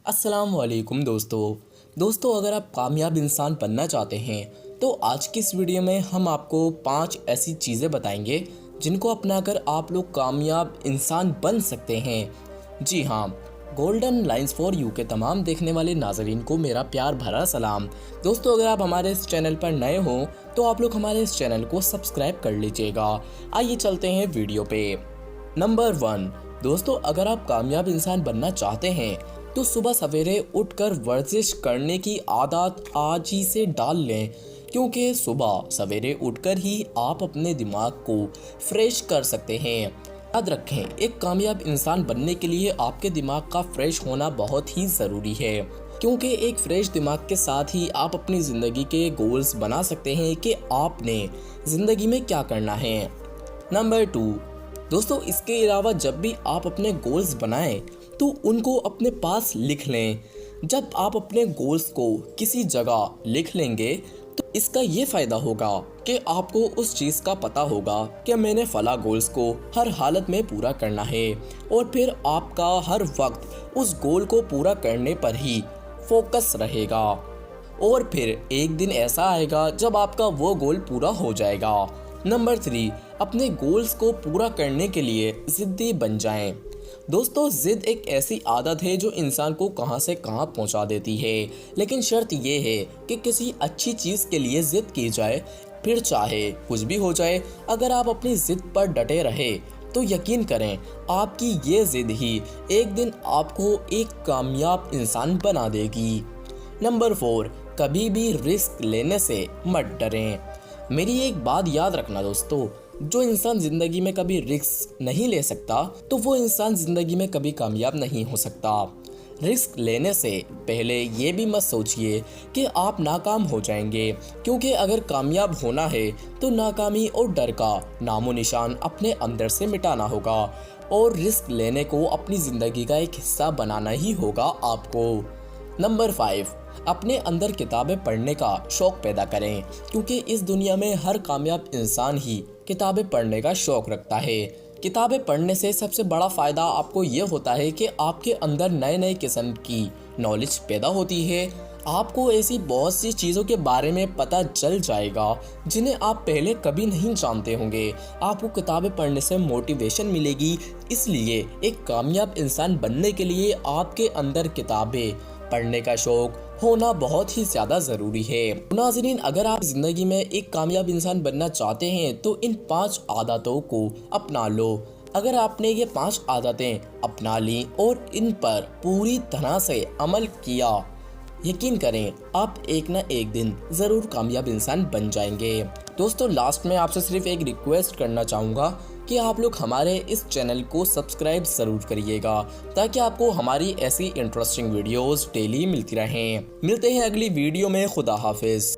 अस्सलाम वालेकुम दोस्तों अगर आप कामयाब इंसान बनना चाहते हैं तो आज की इस वीडियो में हम आपको 5 ऐसी चीज़ें बताएंगे जिनको अपनाकर आप लोग कामयाब इंसान बन सकते हैं। जी हाँ, गोल्डन लाइंस फॉर यू के तमाम देखने वाले नाजरीन को मेरा प्यार भरा सलाम। दोस्तों अगर आप हमारे इस चैनल पर नए हो तो आप लोग हमारे इस चैनल को सब्सक्राइब कर लीजिएगा। आइए चलते हैं वीडियो पे। नंबर 1, दोस्तों अगर आप कामयाब इंसान बनना चाहते हैं तो सुबह सवेरे उठकर वर्जिश करने की आदत आज ही से डाल लें, क्योंकि सुबह सवेरे उठकर ही आप अपने दिमाग को फ्रेश कर सकते हैं। याद रखें, एक कामयाब इंसान बनने के लिए आपके दिमाग का फ्रेश होना बहुत ही ज़रूरी है, क्योंकि एक फ्रेश दिमाग के साथ ही आप अपनी ज़िंदगी के गोल्स बना सकते हैं कि आपने ज़िंदगी में क्या करना है। नंबर 2, दोस्तों इसके अलावा जब भी आप अपने गोल्स बनाएं तो उनको अपने पास लिख लें। जब आप अपने गोल्स को किसी जगह लिख लेंगे तो इसका ये फ़ायदा होगा कि आपको उस चीज़ का पता होगा कि मैंने फला गोल्स को हर हालत में पूरा करना है, और फिर आपका हर वक्त उस गोल को पूरा करने पर ही फोकस रहेगा, और फिर एक दिन ऐसा आएगा जब आपका वो गोल पूरा हो जाएगा। नंबर 3, अपने गोल्स को पूरा करने के लिए ज़िद्दी बन जाएं। दोस्तों ज़िद एक ऐसी आदत है जो इंसान को कहां से कहां पहुंचा देती है, लेकिन शर्त ये है कि किसी अच्छी चीज़ के लिए ज़िद की जाए, फिर चाहे कुछ भी हो जाए। अगर आप अपनी ज़िद पर डटे रहे तो यकीन करें आपकी ये ज़िद ही एक दिन आपको एक कामयाब इंसान बना देगी। नंबर 4, कभी भी रिस्क लेने से मत डरें। मेरी एक बात याद रखना दोस्तों, जो इंसान जिंदगी में कभी रिस्क नहीं ले सकता तो वो इंसान जिंदगी में कभी कामयाब नहीं हो सकता। रिस्क लेने से पहले ये भी मत सोचिए कि आप नाकाम हो जाएंगे, क्योंकि अगर कामयाब होना है तो नाकामी और डर का नामो निशान अपने अंदर से मिटाना होगा, और रिस्क लेने को अपनी ज़िंदगी का एक हिस्सा बनाना ही होगा आपको। नंबर 5, अपने अंदर किताबें पढ़ने का शौक़ पैदा करें, क्योंकि इस दुनिया में हर कामयाब इंसान ही किताबें पढ़ने का शौक़ रखता है। किताबें पढ़ने से सबसे बड़ा फ़ायदा आपको ये होता है कि आपके अंदर नए नए किस्म की नॉलेज पैदा होती है। आपको ऐसी बहुत सी चीज़ों के बारे में पता चल जाएगा जिन्हें आप पहले कभी नहीं जानते होंगे। आपको किताबें पढ़ने से मोटिवेशन मिलेगी, इसलिए एक कामयाब इंसान बनने के लिए आपके अंदर किताबें पढ़ने का शौक होना बहुत ही ज़्यादा ज़रूरी है। नाज़रीन, अगर आप ज़िंदगी में एक कामयाब इंसान बनना चाहते हैं तो इन 5 आदतों को अपना लो। अगर आपने ये 5 आदतें अपना ली और इन पर पूरी तरह से अमल किया, यकीन करें आप एक ना एक दिन ज़रूर कामयाब इंसान बन जाएंगे। दोस्तों लास्ट में आपसे सिर्फ एक रिक्वेस्ट करना चाहूँगा कि आप लोग हमारे इस चैनल को सब्सक्राइब ज़रूर करिएगा, ताकि आपको हमारी ऐसी इंटरेस्टिंग वीडियोस डेली मिलती रहें। मिलते हैं अगली वीडियो में। खुदा हाफिज़।